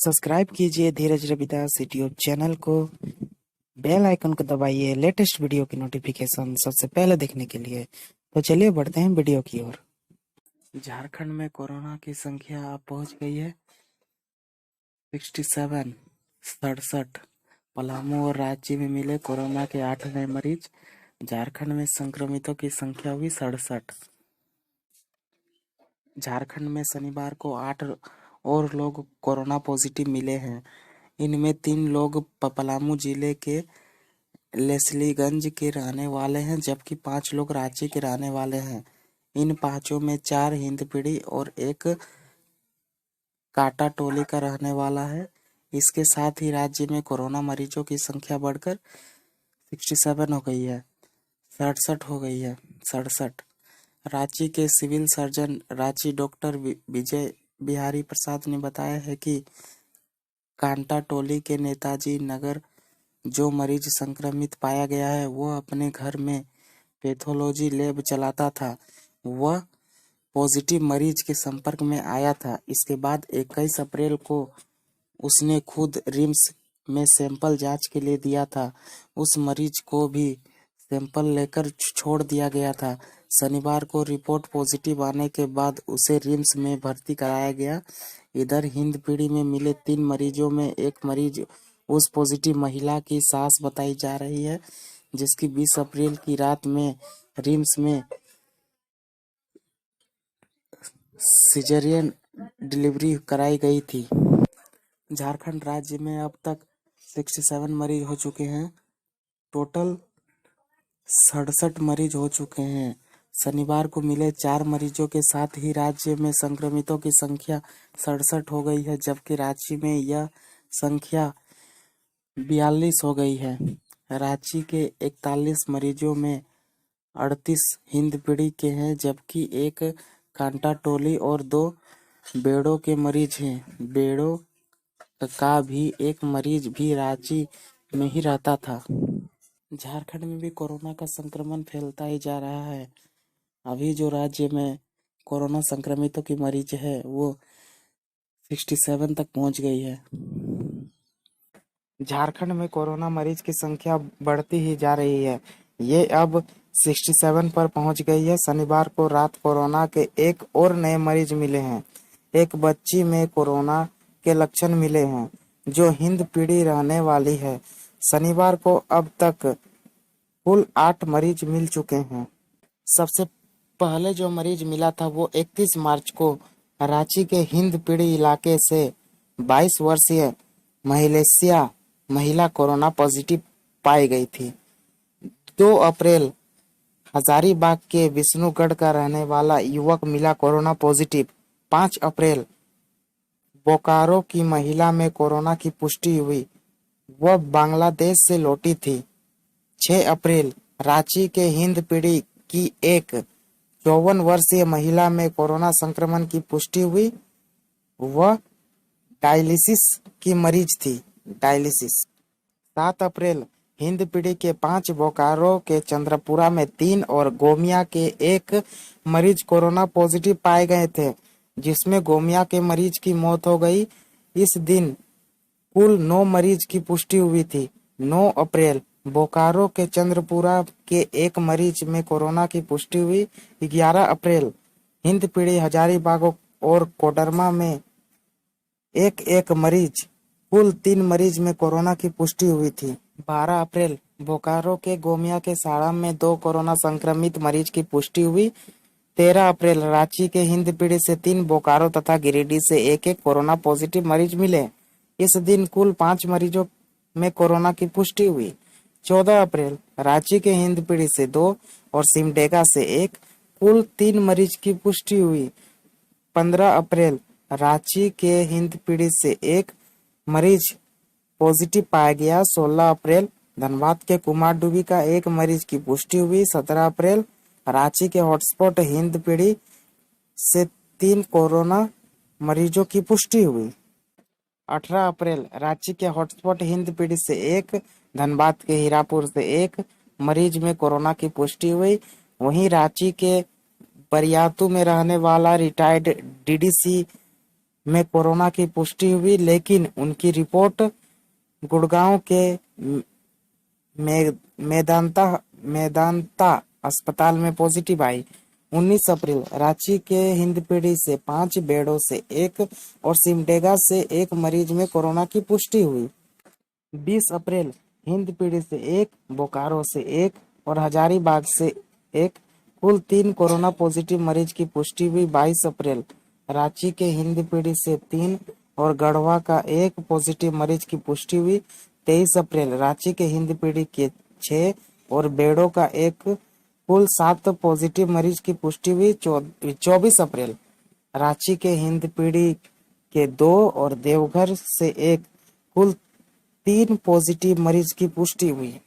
Subscribe कीजिए धीरज Ravidas YouTube channel को। Bell icon को दबाइए लेटेस्ट वीडियो की नोटिफिकेशन सबसे पहले देखने के लिए। तो चलिए बढ़ते हैं वीडियो की ओर। झारखंड में कोरोना की संख्या अब पहुंच गई है 67। पलामू और रांची में मिले कोरोना के 8 नए मरीज। झारखंड में संक्रमितों की संख्या हुई 67। झारखंड में शनिवार को 8 और लोग कोरोना पॉजिटिव मिले हैं। इनमें 3 लोग पलामू जिले के लेस्लीगंज के रहने वाले हैं, जबकि 5 लोग रांची के रहने वाले हैं। इन 5 में 4 हिंदपीढ़ी और 1 काटाटोली का रहने वाला है। इसके साथ ही राज्य में कोरोना मरीजों की संख्या बढ़कर 67 हो गई है, 67 हो गई है, 67। रांची के सिविल सर्जन रांची डॉक्टर विजय बिहारी प्रसाद ने बताया है कि कांटाटोली के नेताजी नगर जो मरीज संक्रमित पाया गया है वह अपने घर में पैथोलॉजी लैब चलाता था। वह पॉजिटिव मरीज के संपर्क में आया था। इसके बाद 21 अप्रैल को उसने खुद रिम्स में सैंपल जांच के लिए दिया था। उस मरीज को भी सैंपल लेकर छोड़ दिया गया था। शनिवार को रिपोर्ट पॉजिटिव आने के बाद उसे रिम्स में भर्ती कराया गया। इधर हिंदपीढ़ी में मिले 3 मरीजों में एक मरीज उस पॉजिटिव महिला की सास बताई जा रही है, जिसकी 20 अप्रैल की रात में रिम्स में सिजेरियन डिलीवरी कराई गई थी। झारखंड राज्य में अब तक 67 मरीज हो चुके हैं। टोटल 67 मरीज हो चुके हैं। शनिवार को मिले 4 मरीजों के साथ ही राज्य में संक्रमितों की संख्या 67 हो गई है, जबकि रांची में यह संख्या 42 हो गई है। रांची के 41 मरीजों में 38 हिंदपीढ़ी के हैं, जबकि 1 कांटाटोली और 2 बेड़ो के मरीज हैं। बेड़ो का भी एक मरीज भी रांची में ही रहता था। झारखंड में भी कोरोना का संक्रमण फैलता ही जा रहा है। अभी जो राज्य में कोरोना संक्रमितों की मरीज है वो 67 तक पहुंच गई है। झारखंड में कोरोना मरीज की संख्या बढ़ती ही जा रही है। ये अब 67 पर पहुंच गई है। शनिवार को रात कोरोना के 1 और नए मरीज मिले हैं। एक बच्ची में कोरोना के लक्षण मिले हैं जो हिंदपीढ़ी रहने वाली है। शनिवार को अब तक कुल 8 मरीज मिल चुके हैं। सबसे पहले जो मरीज मिला था वो 31 मार्च को रांची के हिंदपीढ़ी इलाके से 22 वर्षीय महिला कोरोना पॉजिटिव पाई गई थी। 2 अप्रैल हजारीबाग के विष्णुगढ़ का रहने वाला युवक मिला कोरोना पॉजिटिव। 5 अप्रैल बोकारो की महिला में कोरोना की पुष्टि हुई। वह बांग्लादेश से लौटी थी। 6 अप्रैल रांची के हिंदपीढ़ी की एक 54 वर्षीय महिला में कोरोना संक्रमण की पुष्टि हुई। वह डायलिसिस की मरीज थी। 7 अप्रैल हिंदपीढ़ी के 5 बोकारो के चंद्रपुरा में 3 और गोमिया के 1 मरीज कोरोना पॉजिटिव पाए गए थे, जिसमें गोमिया के मरीज की मौत हो गई। इस दिन कुल 9 मरीज की पुष्टि हुई थी। 9 अप्रैल बोकारो के चंद्रपुरा के 1 मरीज में कोरोना की पुष्टि हुई। 11 अप्रैल हिंदपीढ़ी हजारीबाग और कोडरमा में एक मरीज, कुल 3 मरीज में कोरोना की पुष्टि हुई थी। 12 अप्रैल बोकारो के गोमिया के साड़म में 2 कोरोना संक्रमित मरीज की पुष्टि हुई। 13 अप्रैल रांची के हिंदपीढ़ी से 3, बोकारो तथा गिरिडीह से 1 कोरोना पॉजिटिव मरीज मिले। इस दिन कुल 5 मरीजों में कोरोना की पुष्टि हुई। 14 अप्रैल रांची के हिंदपीढ़ी से 2 और सिमडेगा से 1, कुल 3 मरीज की पुष्टि हुई। 15 अप्रैल रांची के हिंदपीढ़ी से 1 मरीज पॉजिटिव पाया गया। 16 अप्रैल धनबाद के कुमारडूबी का 1 मरीज की पुष्टि हुई। 17 अप्रैल रांची के हॉटस्पॉट हिंदपीढ़ी से 3 कोरोना मरीजों की पुष्टि हुई। 18 अप्रैल रांची के हॉटस्पॉट हिंदपीढ़ी से 1, धनबाद के हीरापुर से 1 मरीज में कोरोना की पुष्टि हुई। वहीं रांची के बरियातू में रहने वाला रिटायर्ड डीडीसी में कोरोना की पुष्टि हुई, लेकिन उनकी रिपोर्ट गुड़गांव के मेदांता मेदांता अस्पताल में पॉजिटिव आई। 19 अप्रैल रांची के हिंदपीढ़ी से 5, बेड़ो से 1 और सिमडेगा से 1 मरीज में कोरोना की पुष्टि हुई। 20 अप्रैल हिंदपीढ़ी से 1, बोकारो से 1 और हजारीबाग से 1, कुल 3 कोरोना पॉजिटिव मरीज की पुष्टि हुई। 22 अप्रैल रांची के हिंदपीढ़ी से 3 और गढ़वा का 1 पॉजिटिव मरीज की पुष्टि हुई। 23 अप्रैल रांची के हिंदपीढ़ी के 6 और बेड़ो का 1, कुल 7 पॉजिटिव मरीज की पुष्टि हुई। 24 अप्रैल रांची के हिंदपीढ़ी के 2 और देवघर से 1, कुल 3 पॉजिटिव मरीज की पुष्टि हुई।